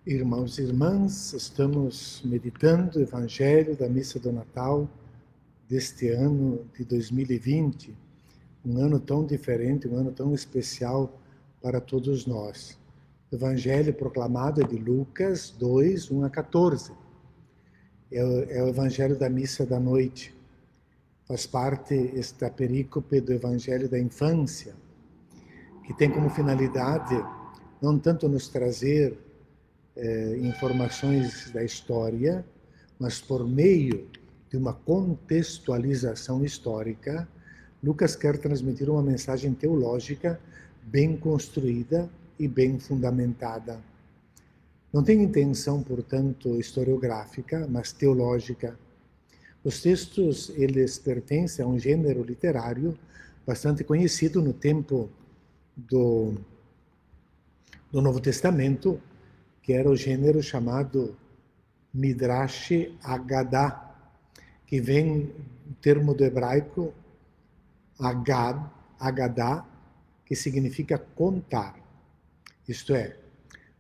Irmãos e irmãs, estamos meditando o Evangelho da Missa do Natal deste ano de 2020, um ano tão diferente, um ano tão especial para todos nós. O Evangelho proclamado é de Lucas 2, 1 a 14. É o Evangelho da Missa da Noite. Faz parte esta perícope do Evangelho da Infância, que tem como finalidade não tanto nos trazer informações da história, mas por meio de uma contextualização histórica, Lucas quer transmitir uma mensagem teológica bem construída e bem fundamentada. Não tem intenção, portanto, historiográfica, mas teológica. Os textos, eles pertencem a um gênero literário bastante conhecido no tempo do Novo Testamento, que era o gênero chamado Midrash Haggadah, que vem do termo do hebraico Haggadah, que significa contar. Isto é,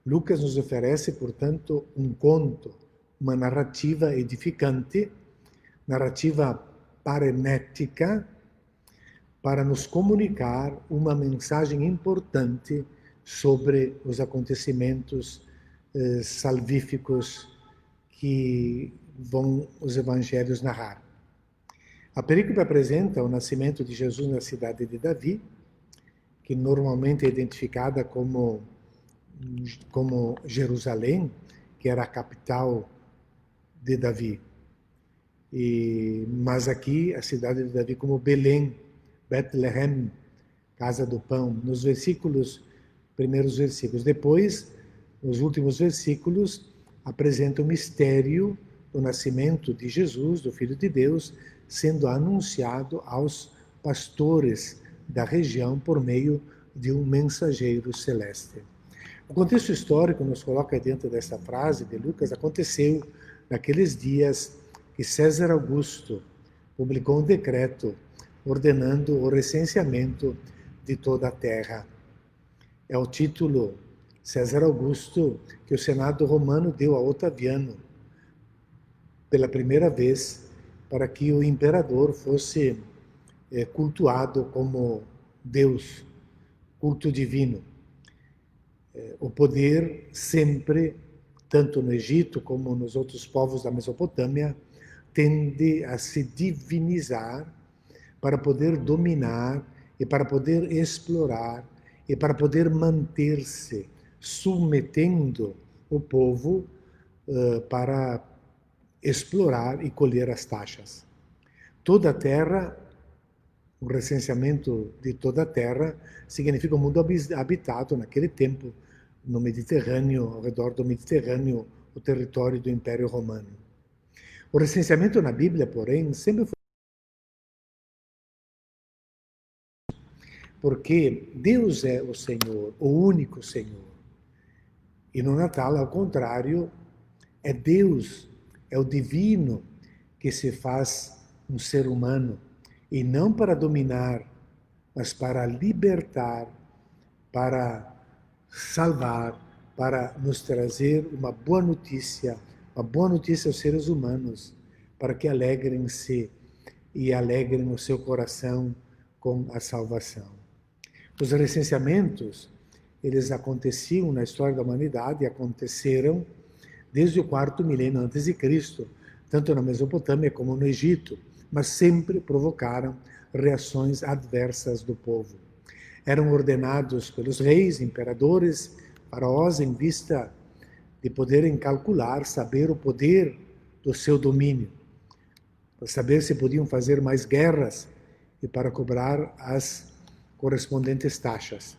Lucas nos oferece, portanto, um conto, uma narrativa edificante, narrativa parenética, para nos comunicar uma mensagem importante sobre os acontecimentos salvíficos que vão os evangelhos narrar. A perícope apresenta o nascimento de Jesus na cidade de Davi, que normalmente é identificada como Jerusalém, que era a capital de Davi. Mas aqui a cidade de Davi como Belém, Bethlehem, casa do pão, nos primeiros versículos. Depois, os últimos versículos apresentam o mistério do nascimento de Jesus, do Filho de Deus, sendo anunciado aos pastores da região por meio de um mensageiro celeste. O contexto histórico nos coloca dentro dessa frase de Lucas. Aconteceu naqueles dias que César Augusto publicou um decreto ordenando o recenseamento de toda a terra. É o título César Augusto que o Senado romano deu a Otaviano pela primeira vez para que o imperador fosse cultuado como Deus, culto divino. O poder sempre, tanto no Egito como nos outros povos da Mesopotâmia, tende a se divinizar para poder dominar e para poder explorar e para poder manter-se submetendo o povo para explorar e colher as taxas. Toda a terra, o recenseamento de toda a terra, significa um mundo habitado naquele tempo, no Mediterrâneo, ao redor do Mediterrâneo, o território do Império Romano. O recenseamento na Bíblia, porém, sempre foi porque Deus é o Senhor, o único Senhor. E no Natal, ao contrário, é Deus, é o divino que se faz um ser humano, e não para dominar, mas para libertar, para salvar, para nos trazer uma boa notícia aos seres humanos, para que alegrem-se e alegrem o seu coração com a salvação. Os recenseamentos, eles aconteciam na história da humanidade, aconteceram desde o 4º milênio antes de Cristo, tanto na Mesopotâmia como no Egito, mas sempre provocaram reações adversas do povo. Eram ordenados pelos reis, imperadores, faraós, em vista de poderem calcular, saber o poder do seu domínio, para saber se podiam fazer mais guerras e para cobrar as correspondentes taxas.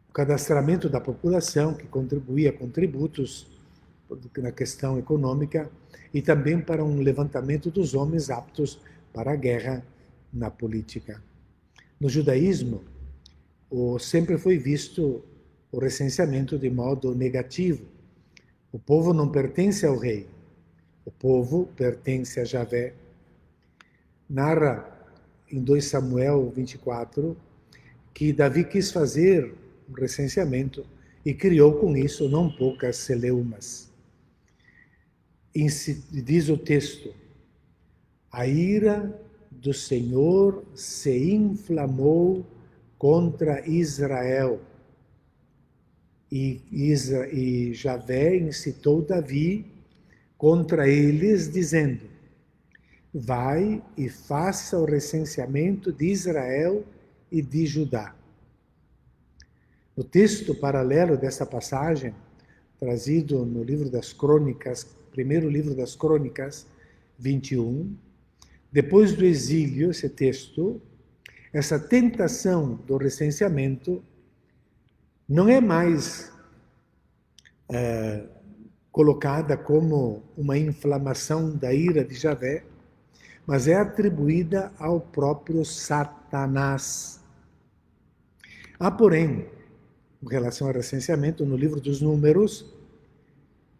O cadastramento da população, que contribuía com tributos na questão econômica, e também para um levantamento dos homens aptos para a guerra na política. No judaísmo, sempre foi visto o recenseamento de modo negativo. O povo não pertence ao rei, o povo pertence a Javé. Narra em 2 Samuel 24 que Davi quis fazer um recenseamento e criou com isso não poucas celeumas. Diz o texto: a ira do Senhor se inflamou contra Israel. E Javé incitou Davi contra eles, dizendo: vai e faça o recenseamento de Israel e de Judá. No texto paralelo dessa passagem, trazido no livro das Crônicas, primeiro livro das Crônicas, 21, depois do exílio, esse texto, essa tentação do recenseamento não é mais colocada como uma inflamação da ira de Javé, mas é atribuída ao próprio Satanás. Há, porém, em relação ao recenseamento, no livro dos Números,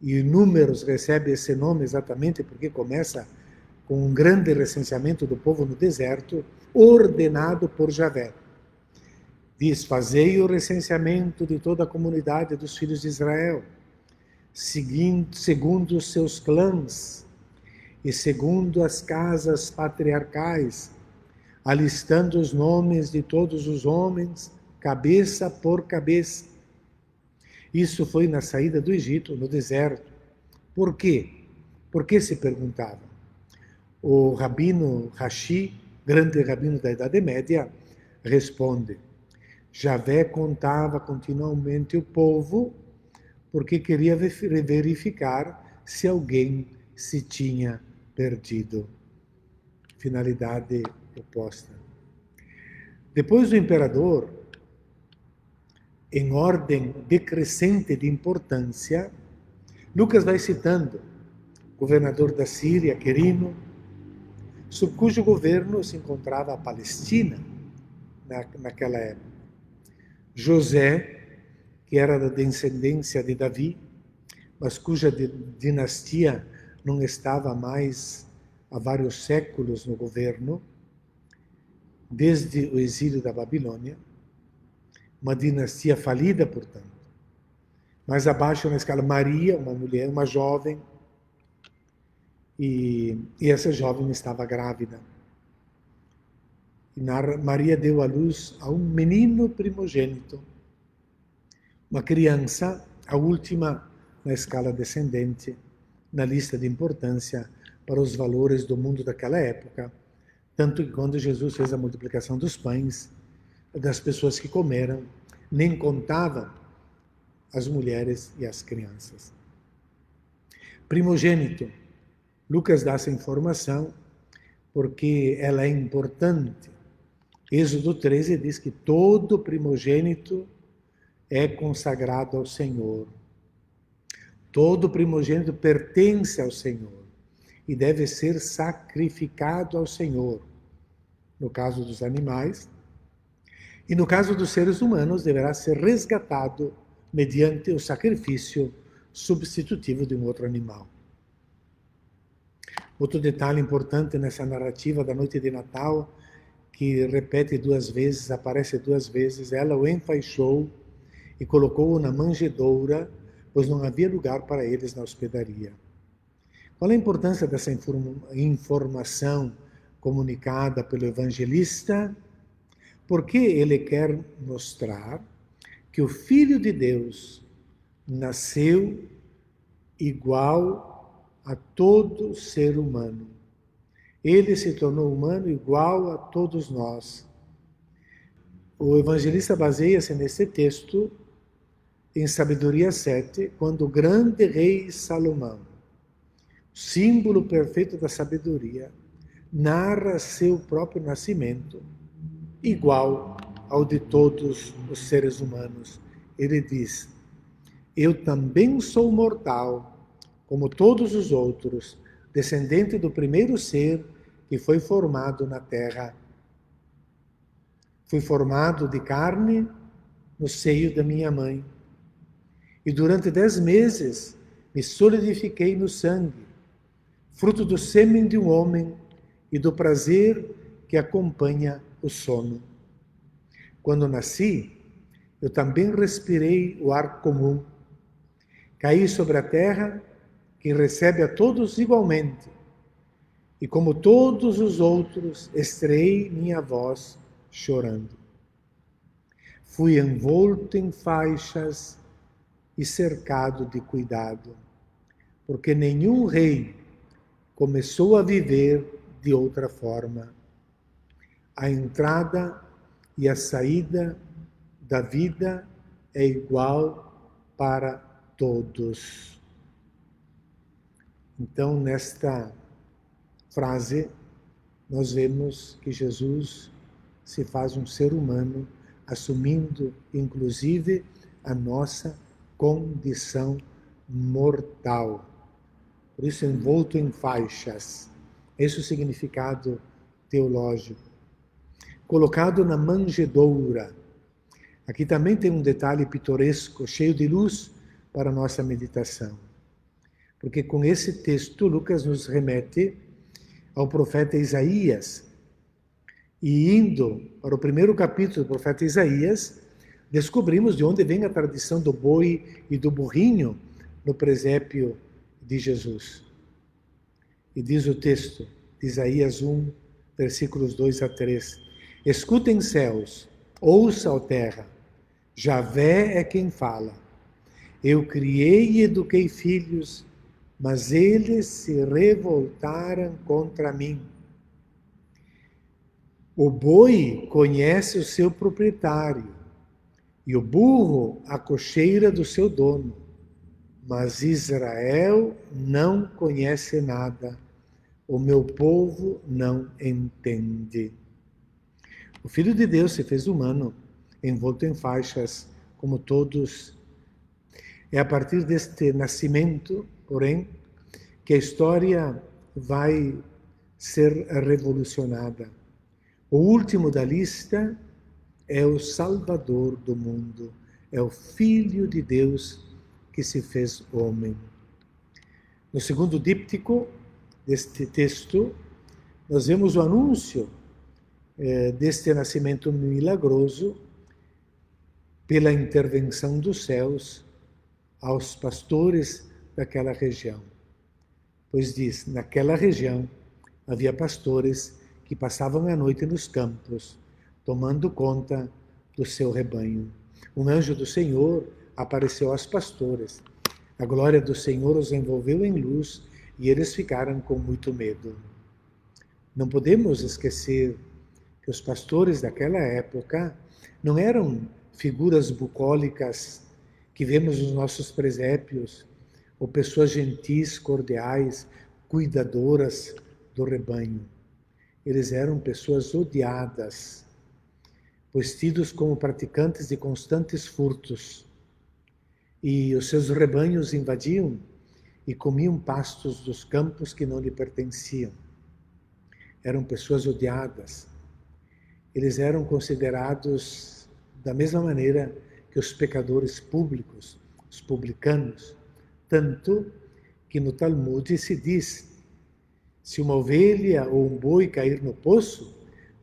e Números recebe esse nome exatamente porque começa com um grande recenseamento do povo no deserto, ordenado por Javé. Diz: fazei o recenseamento de toda a comunidade dos filhos de Israel, segundo os seus clãs e segundo as casas patriarcais, alistando os nomes de todos os homens, cabeça por cabeça. Isso foi na saída do Egito, no deserto. Por quê? Por que se perguntava? O rabino Rashi, grande rabino da Idade Média, responde: Javé contava continuamente o povo porque queria verificar se alguém se tinha perdido. Finalidade oposta. Depois do imperador, em ordem decrescente de importância, Lucas vai citando o governador da Síria, Quirino, sob cujo governo se encontrava a Palestina naquela época. José, que era da descendência de Davi, mas cuja dinastia não estava mais há vários séculos no governo, desde o exílio da Babilônia, uma dinastia falida, portanto. Mais abaixo na escala, Maria, uma mulher, uma jovem, e essa jovem estava grávida. E Maria deu à luz a um menino primogênito, uma criança, a última na escala descendente, na lista de importância para os valores do mundo daquela época, tanto que quando Jesus fez a multiplicação dos pães, das pessoas que comeram, nem contavam as mulheres e as crianças. Primogênito. Lucas dá essa informação porque ela é importante. Êxodo 13 diz que todo primogênito é consagrado ao Senhor. Todo primogênito pertence ao Senhor e deve ser sacrificado ao Senhor. No caso dos animais, e no caso dos seres humanos, deverá ser resgatado mediante o sacrifício substitutivo de um outro animal. Outro detalhe importante nessa narrativa da noite de Natal, que repete duas vezes, aparece duas vezes, ela o enfaixou e colocou-o na manjedoura, pois não havia lugar para eles na hospedaria. Qual a importância dessa informação comunicada pelo evangelista? Porque ele quer mostrar que o Filho de Deus nasceu igual a todo ser humano. Ele se tornou humano igual a todos nós. O evangelista baseia-se nesse texto em Sabedoria 7, quando o grande rei Salomão, símbolo perfeito da sabedoria, narra seu próprio nascimento igual ao de todos os seres humanos. Ele diz: eu também sou mortal, como todos os outros, descendente do primeiro ser que foi formado na terra. Fui formado de carne no seio da minha mãe. E durante 10 meses me solidifiquei no sangue, fruto do sêmen de um homem e do prazer que acompanha o sono. Quando nasci, eu também respirei o ar comum. Caí sobre a terra, que recebe a todos igualmente. E como todos os outros, extraí minha voz chorando. Fui envolto em faixas e cercado de cuidado, porque nenhum rei começou a viver de outra forma. A entrada e a saída da vida é igual para todos. Então, nesta frase, nós vemos que Jesus se faz um ser humano, assumindo, inclusive, a nossa condição mortal. Por isso, envolto em faixas. Esse é o significado teológico. Colocado na manjedoura. Aqui também tem um detalhe pitoresco, cheio de luz para a nossa meditação. Porque com esse texto, Lucas nos remete ao profeta Isaías. E indo para o primeiro capítulo do profeta Isaías, descobrimos de onde vem a tradição do boi e do burrinho no presépio de Jesus. E diz o texto de Isaías 1, versículos 2 a 3. Escutem céus, ouça, ó terra, Javé é quem fala. Eu criei e eduquei filhos, mas eles se revoltaram contra mim. O boi conhece o seu proprietário, e o burro a cocheira do seu dono. Mas Israel não conhece nada, o meu povo não entende. O Filho de Deus se fez humano, envolto em faixas, como todos. É a partir deste nascimento, porém, que a história vai ser revolucionada. O último da lista é o Salvador do mundo, é o Filho de Deus que se fez homem. No segundo díptico deste texto, nós vemos o anúncio deste nascimento milagroso pela intervenção dos céus aos pastores daquela região. Pois diz, naquela região havia pastores que passavam a noite nos campos, tomando conta do seu rebanho. Um anjo do Senhor apareceu aos pastores. A glória do Senhor os envolveu em luz e eles ficaram com muito medo. Não podemos esquecer que os pastores daquela época não eram figuras bucólicas que vemos nos nossos presépios, ou pessoas gentis, cordiais, cuidadoras do rebanho. Eles eram pessoas odiadas, pois tidos como praticantes de constantes furtos. E os seus rebanhos invadiam e comiam pastos dos campos que não lhe pertenciam. Eram pessoas odiadas. Eles eram considerados da mesma maneira que os pecadores públicos, os publicanos, tanto que no Talmud se diz: se uma ovelha ou um boi cair no poço,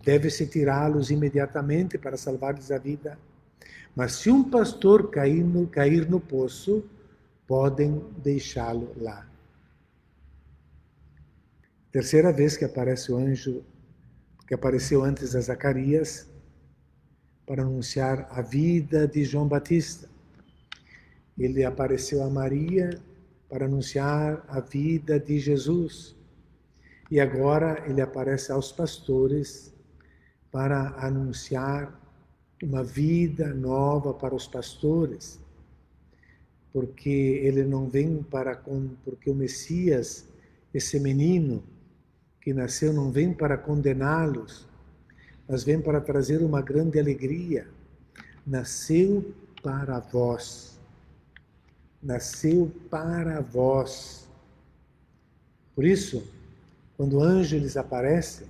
deve-se tirá-los imediatamente para salvar-lhes a vida. Mas se um pastor cair no poço, podem deixá-lo lá. Terceira vez que aparece o anjo que apareceu antes a Zacarias para anunciar a vida de João Batista. Ele apareceu a Maria para anunciar a vida de Jesus. E agora ele aparece aos pastores para anunciar uma vida nova para os pastores. Porque ele não vem porque o Messias, esse menino que nasceu, não vem para condená-los, mas vem para trazer uma grande alegria. Nasceu para vós. Nasceu para vós. Por isso, quando o anjo lhes aparece,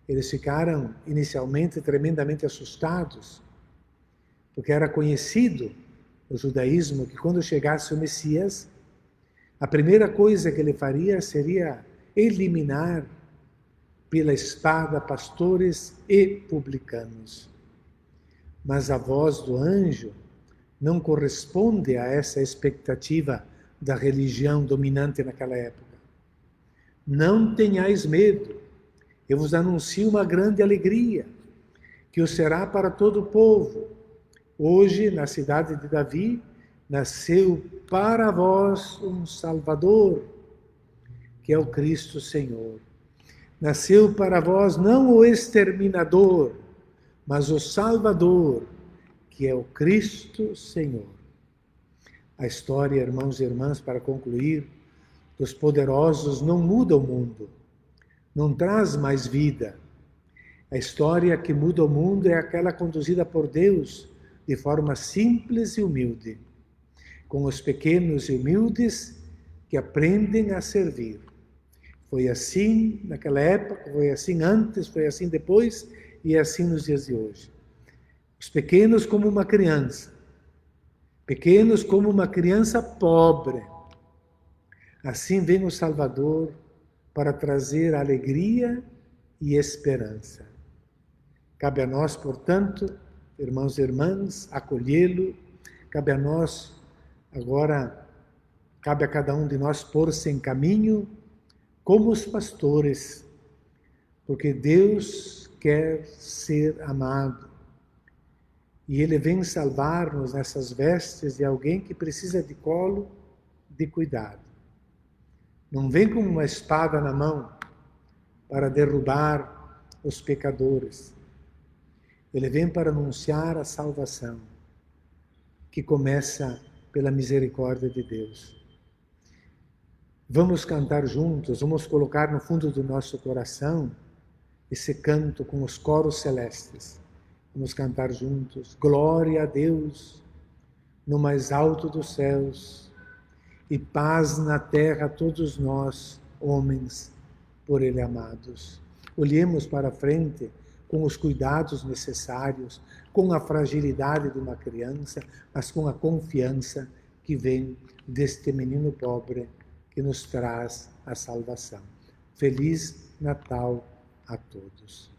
eles ficaram inicialmente tremendamente assustados, porque era conhecido no judaísmo que quando chegasse o Messias, a primeira coisa que ele faria seria eliminar pela espada pastores e publicanos. mas a voz do anjo não corresponde a essa expectativa da religião dominante naquela época. Não tenhais medo, eu vos anuncio uma grande alegria, que o será para todo o povo. Hoje, na cidade de Davi, nasceu para vós um Salvador, que é o Cristo Senhor. Nasceu para vós não o exterminador, mas o Salvador, que é o Cristo Senhor. A história, irmãos e irmãs, para concluir, dos poderosos não muda o mundo, não traz mais vida. A história que muda o mundo é aquela conduzida por Deus de forma simples e humilde, com os pequenos e humildes que aprendem a servir. Foi assim naquela época, foi assim antes, foi assim depois e é assim nos dias de hoje. Os pequenos como uma criança, pequenos como uma criança pobre. Assim vem o Salvador para trazer alegria e esperança. Cabe a nós, portanto, irmãos e irmãs, acolhê-lo. Cabe a nós, agora, cabe a cada um de nós pôr-se em caminho como os pastores, porque Deus quer ser amado. E Ele vem salvar-nos nessas vestes de alguém que precisa de colo, de cuidado. Não vem com uma espada na mão para derrubar os pecadores. Ele vem para anunciar a salvação, que começa pela misericórdia de Deus. Vamos cantar juntos, vamos colocar no fundo do nosso coração esse canto com os coros celestes. Vamos cantar juntos, glória a Deus no mais alto dos céus e paz na terra a todos nós, homens, por Ele amados. Olhemos para frente com os cuidados necessários, com a fragilidade de uma criança, mas com a confiança que vem deste menino pobre que nos traz a salvação. Feliz Natal a todos.